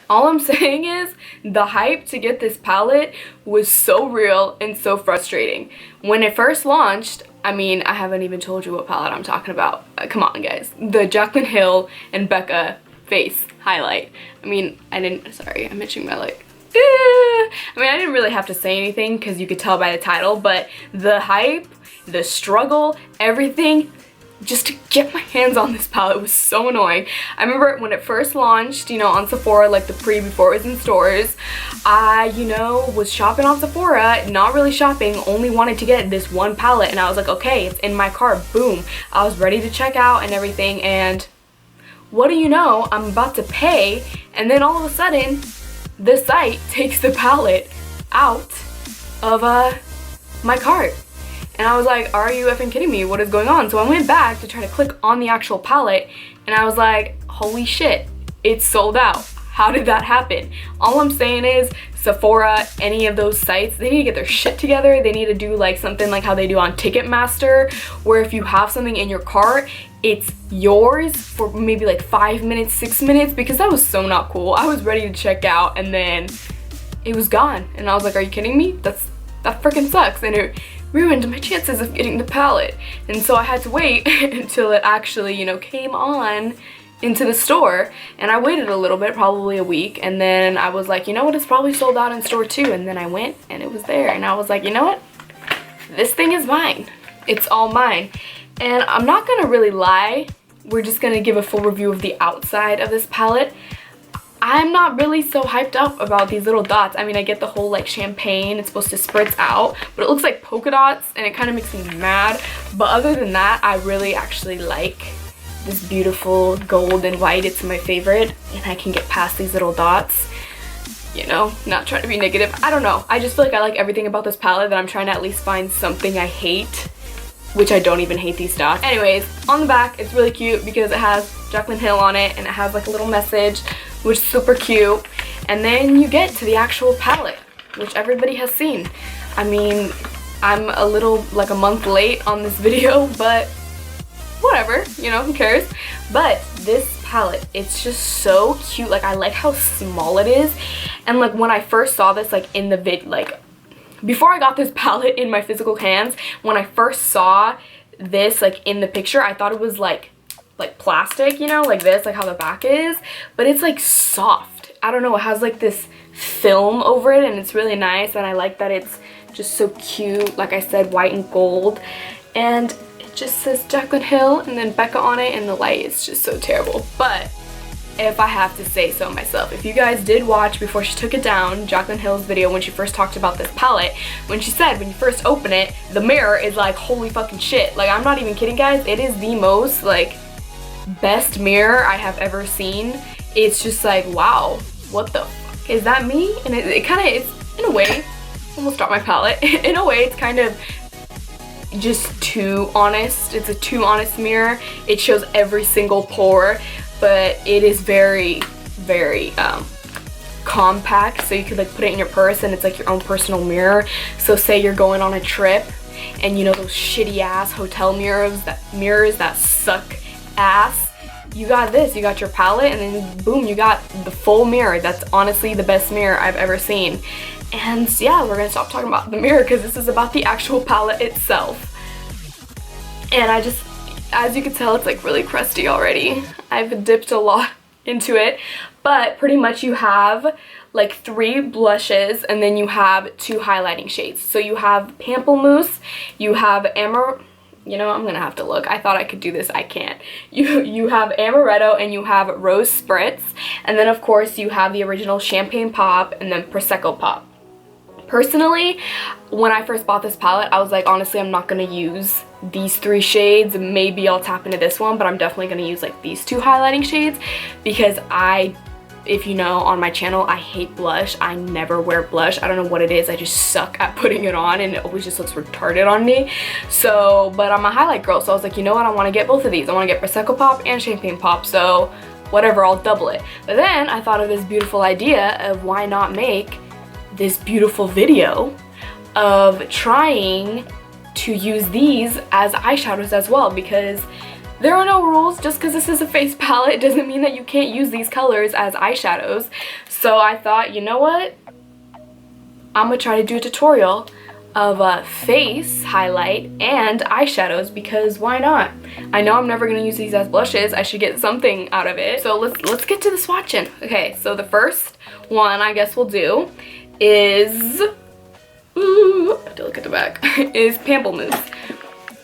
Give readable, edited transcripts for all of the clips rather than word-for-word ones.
All I'm saying is the hype to get this palette was so real and so frustrating. When it first launched, I mean, I haven't even told you what palette I'm talking about. Come on, guys. The JACLYN Hill and BECCA face highlight. I mean, sorry, I'm itching my leg. I mean, I didn't really have to say anything because you could tell by the title, but the hype, the struggle, everything, just to get my hands on this palette was so annoying. I remember when it first launched, you know, on Sephora, like the before it was in stores, I, you know, was shopping on Sephora, not really shopping, only wanted to get this one palette, and I was like, okay, it's in my cart, boom. I was ready to check out and everything, and what do you know, I'm about to pay, and then all of a sudden, this site takes the palette out of my cart. And I was like, are you effing kidding me? What is going on? So I went back to try to click on the actual palette, and I was like, holy shit, it's sold out. How did that happen? All I'm saying is Sephora, any of those sites, they need to get their shit together. They need to do like something like how they do on Ticketmaster, where if you have something in your cart, it's yours for maybe like 5 minutes, 6 minutes, because that was so not cool. I was ready to check out and then it was gone. And I was like, are you kidding me? That freaking sucks. And it ruined my chances of getting the palette. And so I had to wait until it actually, you know, came on into the store, and I waited a little bit, probably a week, and then I was like, you know what, it's probably sold out in store too. And then I went and it was there, and I was like, you know what, this thing is mine. It's all mine. And I'm not gonna really lie, we're just gonna give a full review of the outside of this palette. I'm not really so hyped up about these little dots. I mean, I get the whole like champagne, it's supposed to spritz out, but it looks like polka dots and it kind of makes me mad. But other than that, I really actually like this beautiful gold and white. It's my favorite, and I can get past these little dots. You know, not trying to be negative. I don't know. I just feel like I like everything about this palette, that I'm trying to at least find something I hate, which I don't even hate these dots. Anyways, on the back, it's really cute because it has JACLYN Hill on it, and it has like a little message, which is super cute. And then you get to the actual palette, which everybody has seen. I mean, I'm a little like a month late on this video, but whatever, you know, who cares? But this palette, it's just so cute. Like, I like how small it is. And like when I first saw this, like in the like before I got this palette in my physical hands, when I first saw this like in the picture, I thought it was like plastic, you know, like this, like how the back is, but it's like soft. I don't know, it has like this film over it, and it's really nice. And I like that it's just so cute, like I said, white and gold, and it just says JACLYN Hill and then BECCA on it, and the light is just so terrible. But if I have to say so myself, if you guys did watch before she took it down, JACLYN Hill's video when she first talked about this palette, when she said when you first open it, the mirror is like, holy fucking shit. Like, I'm not even kidding, guys. It is the most like best mirror I have ever seen. It's just like, wow, what the fuck, is that me? And it kind of is, in a way, almost dropped my palette. In a way, it's kind of just too honest. It's a too honest mirror. It shows every single pore, but it is very, very compact, so you could like put it in your purse, and it's like your own personal mirror. So say you're going on a trip, and you know those shitty ass hotel mirrors that suck ass, you got this, you got your palette, and then boom, you got the full mirror. That's honestly the best mirror I've ever seen. And yeah, we're gonna stop talking about the mirror because this is about the actual palette itself. And I just, as you can tell, it's like really crusty already. I've dipped a lot into it, but pretty much you have like 3 blushes, and then you have 2 highlighting shades. So you have Pamplemousse, you have you know, I'm gonna have to look. I thought I could do this, I can't. You have Amaretto, and you have Rose Spritz, and then of course you have the original Champagne Pop, and then Prosecco Pop. Personally, when I first bought this palette, I was like, honestly, I'm not gonna use these 3 shades. Maybe I'll tap into this one, but I'm definitely gonna use like these 2 highlighting shades, because if you know, on my channel, I hate blush. I never wear blush. I don't know what it is. I just suck at putting it on, and it always just looks retarded on me. So, but I'm a highlight girl, so I was like, you know what? I want to get both of these. I want to get Prosecco Pop and Champagne Pop, so whatever, I'll double it. But then I thought of this beautiful idea of why not make this beautiful video of trying to use these as eyeshadows as well, because there are no rules. Just because this is a face palette doesn't mean that you can't use these colors as eyeshadows. So I thought, you know what? I'm gonna try to do a tutorial of a face highlight and eyeshadows, because why not? I know I'm never gonna use these as blushes. I should get something out of it. So let's get to the swatching. Okay, so the first one I guess we'll do is, ooh, I have to look at the back, is Pamplemousse.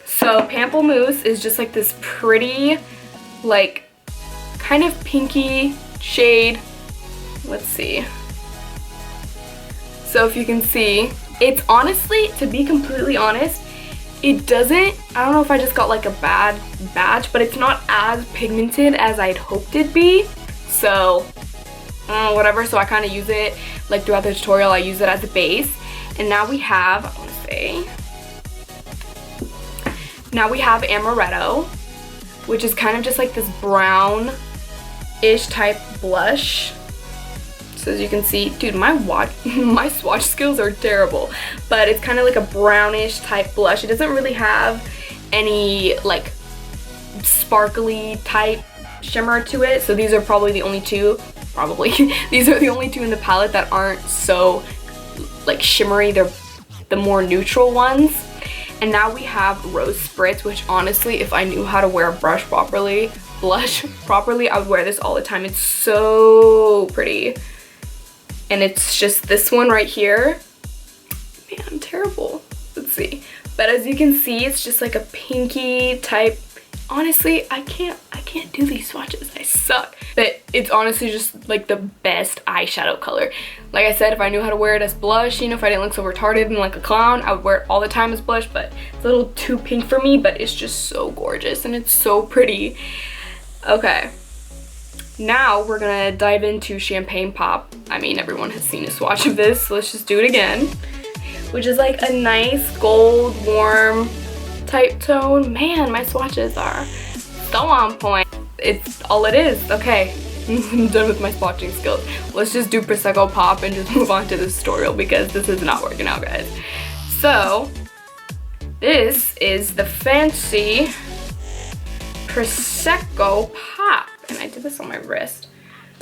So Pamplemousse is just like this pretty, like, kind of pinky shade. Let's see. So if you can see, it's honestly, to be completely honest, it doesn't, I don't know if I just got like a bad batch, but it's not as pigmented as I'd hoped it'd be. So, whatever, so I kind of use it, like throughout the tutorial, I use it as a base. And now we have, I want to say, now we have Amaretto, which is kind of just like this brown-ish type blush. So as you can see, dude, my swatch skills are terrible, but it's kind of like a brownish type blush. It doesn't really have any like sparkly type shimmer to it. So these are probably the only two, these are the only two in the palette that aren't so like shimmery. They're the more neutral ones. And now we have Rose Spritz, which honestly, if I knew how to wear a blush properly, I would wear this all the time. It's so pretty. And it's just this one right here. Man, I'm terrible. Let's see. But as you can see, it's just like a pinky type. Honestly, I can't do these swatches. I suck. But it's honestly just like the best eyeshadow color. Like I said, if I knew how to wear it as blush, you know, if I didn't look so retarded and like a clown, I would wear it all the time as blush, but it's a little too pink for me, but it's just so gorgeous and it's so pretty. Okay. Now we're gonna dive into Champagne Pop. I mean, everyone has seen a swatch of this, so let's just do it again. Which is like a nice gold, warm type tone. Man, my swatches are so on point. It's all it is. Okay, I'm done with my swatching skills. Let's just do Prosecco Pop and just move on to this tutorial because this is not working out, guys. So, this is the fancy Prosecco Pop. And I did this on my wrist.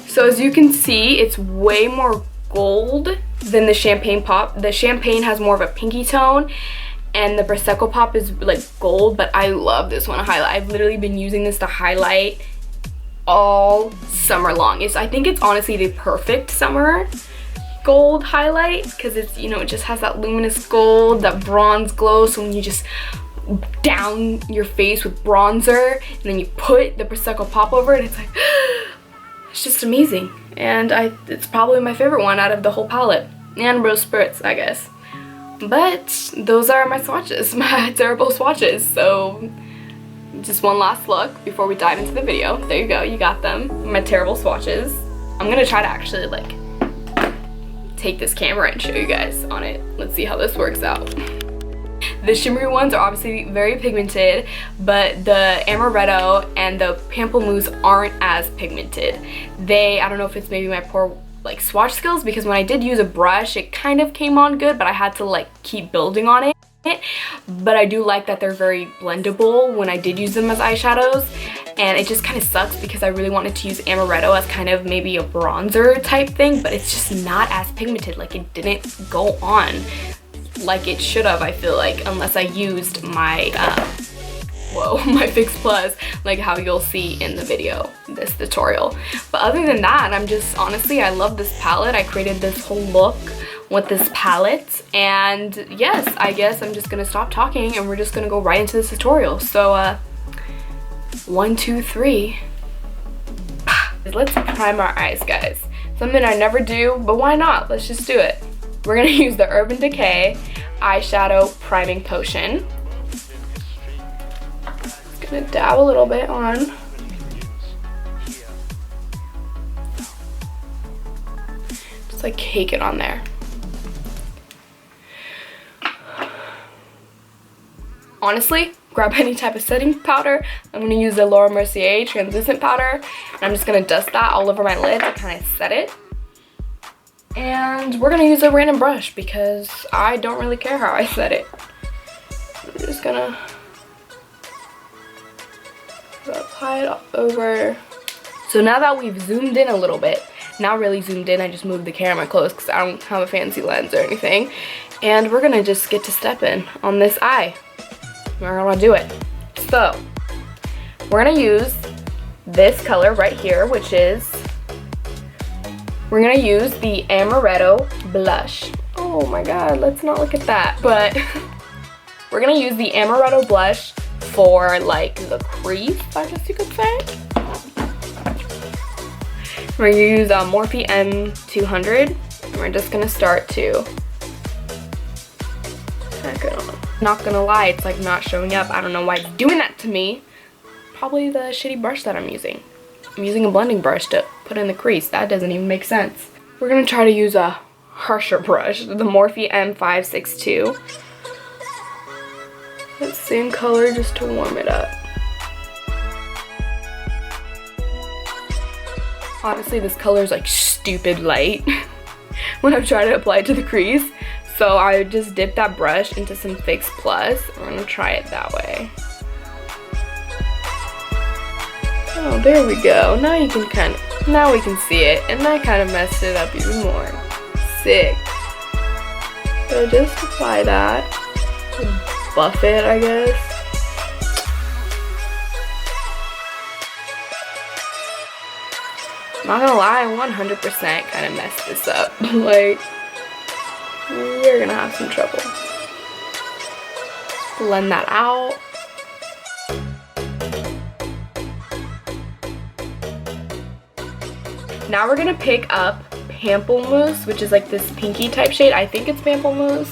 So as you can see, it's way more gold than the Champagne Pop. The Champagne has more of a pinky tone, and the Prosecco Pop is like gold, but I love this one to highlight. I've literally been using this to highlight all summer long. I think it's honestly the perfect summer gold highlight, because it's, you know, it just has that luminous gold, that bronze glow. So when you just down your face with bronzer and then you put the Prosecco Pop over it, it's like it's just amazing. And it's probably my favorite one out of the whole palette, and Rose Spritz, I guess. But those are my swatches, my terrible swatches. So just one last look before we dive into the video. There you go, you got them, my terrible swatches. I'm gonna try to actually like take this camera and show you guys on it. Let's see how this works out. The shimmery ones are obviously very pigmented, but the Amaretto and the Pamplemousse aren't as pigmented. I don't know if it's maybe my poor like swatch skills, because when I did use a brush, it kind of came on good, but I had to like keep building on it. But I do like that they're very blendable when I did use them as eyeshadows. And it just kind of sucks because I really wanted to use Amaretto as kind of maybe a bronzer type thing, but it's just not as pigmented. Like, it didn't go on like it should have, I feel like, unless I used my my Fix Plus, like how you'll see in the video, this tutorial. But other than that, I'm just, honestly, I love this palette. I created this whole look with this palette, and yes, I guess I'm just gonna stop talking and we're just gonna go right into this tutorial. So 1, 2, 3. Let's prime our eyes, guys. Something I never do, but why not? Let's just do it. We're gonna use the Urban Decay eyeshadow priming potion. Just gonna dab a little bit on. Just like cake it on there. Honestly, grab any type of setting powder. I'm gonna use the Laura Mercier translucent powder, and I'm just gonna dust that all over my lid to kind of set it. And we're gonna use a random brush because I don't really care how I set it. I'm just gonna Apply it over. So now that we've zoomed in a little bit, not really zoomed in, I just moved the camera close because I don't have a fancy lens or anything. And we're gonna just get to step in on this eye. We're gonna do it. So, we're gonna use this color right here, which is, we're gonna use the Amaretto blush. Oh my god, let's not look at that. But we're gonna use the Amaretto blush for like the crease, I guess you could say. We're gonna use Morphe M200, and we're just gonna start to tack it on. Not gonna lie, it's like not showing up. I don't know why it's doing that to me. Probably the shitty brush that I'm using. I'm using a blending brush to put in the crease. That doesn't even make sense. We're gonna try to use a harsher brush, the Morphe M562. That same color just to warm it up. Honestly, this color is like stupid light when I'm trying to apply it to the crease. So I just dipped that brush into some Fix Plus. We're gonna try it that way. Oh, there we go. Now you can now we can see it, and that kind of messed it up even more. Sick. So just apply that, buff it, I guess. Not gonna lie, 100% kind of messed this up. Like, we're gonna have some trouble. Blend that out. Now we're gonna pick up Pamplemousse, which is like this pinky type shade. I think it's Pamplemousse.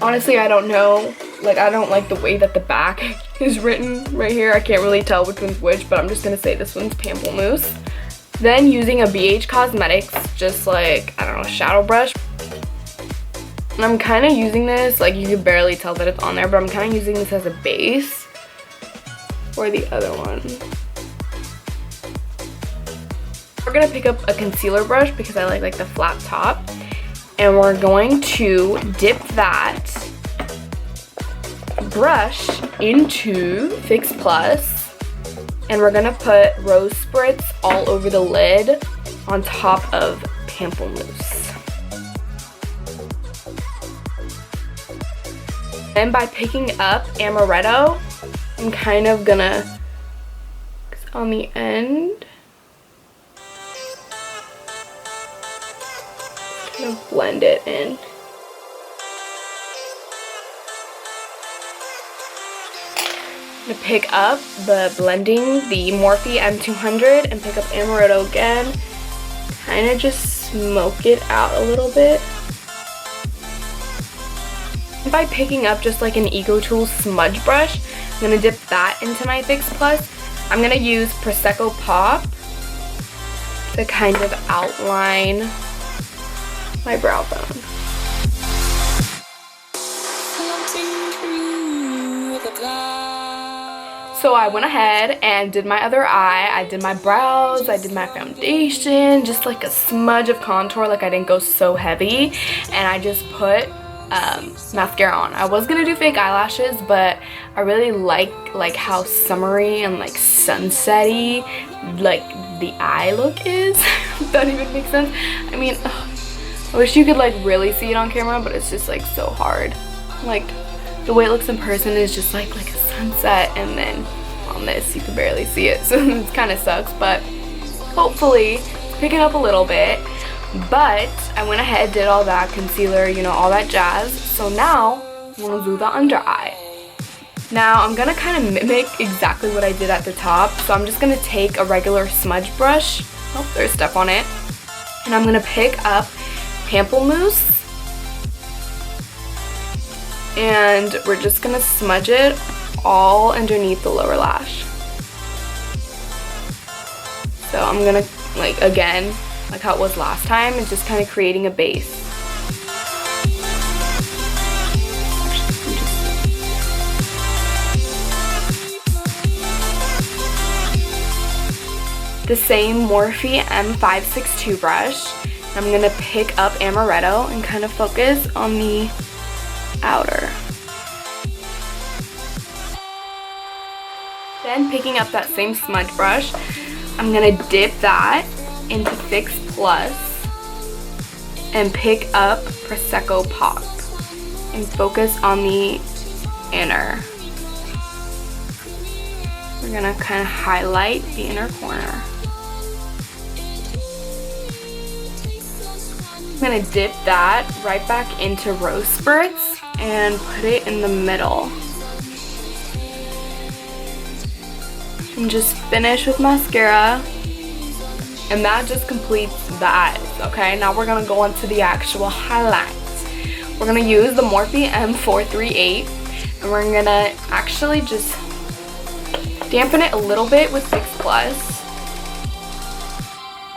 Honestly, I don't know. Like, I don't like the way that the back is written right here. I can't really tell which one's which, but I'm just gonna say this one's Pamplemousse. Then using a BH Cosmetics, just like, I don't know, shadow brush. And I'm kind of using this, like you can barely tell that it's on there, but I'm kind of using this as a base for the other one. We're gonna pick up a concealer brush because I like the flat top. And we're going to dip that brush into Fix Plus. And we're gonna put Rose Spritz all over the lid on top of Pamplemousse. And by picking up Amaretto, I'm kind of gonna, on the end, kind of blend it in. I'm gonna pick up the Morphe M200 and pick up Amaretto again. Kind of just smoke it out a little bit. And by picking up just like an Eco Tool smudge brush, I'm gonna dip that into my Fix Plus. I'm gonna use Prosecco Pop to kind of outline my brow bone. So I went ahead and did my other eye. I did my brows, I did my foundation, just like a smudge of contour, like I didn't go so heavy. And I just put mascara on. I was gonna do fake eyelashes, but I really like how summery and like sunsetty like the eye look is. If that even makes sense. I mean, I wish you could like really see it on camera, but it's just like so hard. Like the way it looks in person is just like a sunset, and then on this you can barely see it, so it kind of sucks, but hopefully it's picking up a little bit. But I went ahead, did all that concealer, you know, all that jazz. So now I'm gonna do the under eye. Now I'm gonna kind of mimic exactly what I did at the top, so I'm just gonna take a regular smudge brush, oh there's stuff on it, and I'm gonna pick up Pamplemousse. And we're just gonna smudge it all underneath the lower lash. So I'm gonna, like, again, like how it was last time, it's just kind of creating a base. The same Morphe M562 brush. I'm gonna pick up Amaretto and kind of focus on the outer. Then picking up that same smudge brush, I'm gonna dip that into Fix Plus and pick up Prosecco Pop and focus on the inner. We're gonna kind of highlight the inner corner. I'm gonna dip that right back into Rose Spritz and put it in the middle. And just finish with mascara. And that just completes the eyes, okay? Now we're gonna go into the actual highlights. We're gonna use the Morphe M438 and we're gonna actually just dampen it a little bit with Fix Plus.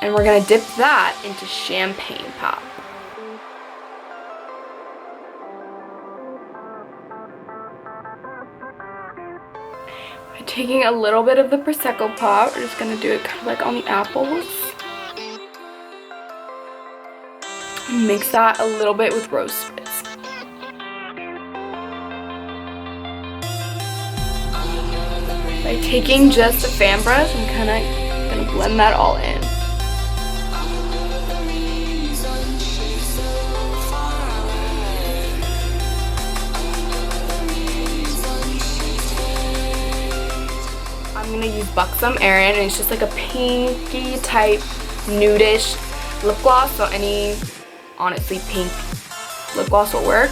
And we're gonna dip that into Champagne Pop. Taking a little bit of the Prosecco Pop, we're just gonna do it kind of like on the apples. And mix that a little bit with Rose Spritz. By taking just a fan brush, I'm kind of gonna blend that all in. I'm gonna use Buxom Erin, and it's just like a pinky type nudish lip gloss, so any honestly pink lip gloss will work.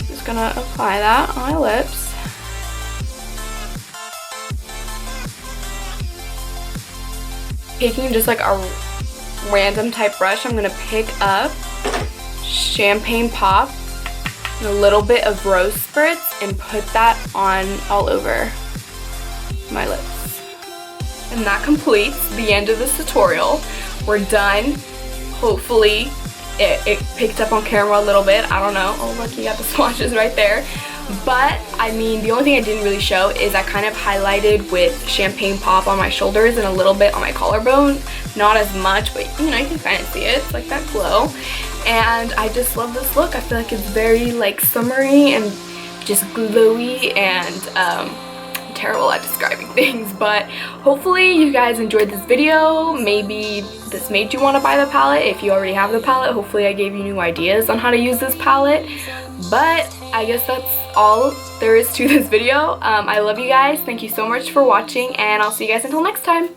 Just gonna apply that on my lips. Taking just like a random type brush, I'm gonna pick up Champagne Pop and a little bit of Rose Spritz and put that on all over my lips. And that completes the end of this tutorial. We're done. Hopefully it picked up on camera a little bit. I don't know. Oh look, you got the swatches right there. But I mean, the only thing I didn't really show is I kind of highlighted with Champagne Pop on my shoulders and a little bit on my collarbone. Not as much, but you know, you can kind of see it. It's like that glow. And I just love this look. I feel like it's very like summery and just glowy, and terrible at describing things, but hopefully you guys enjoyed this video. Maybe this made you want to buy the palette. If you already have the palette, hopefully I gave you new ideas on how to use this palette. But I guess that's all there is to this video. I love you guys. Thank you so much for watching, and I'll see you guys until next time.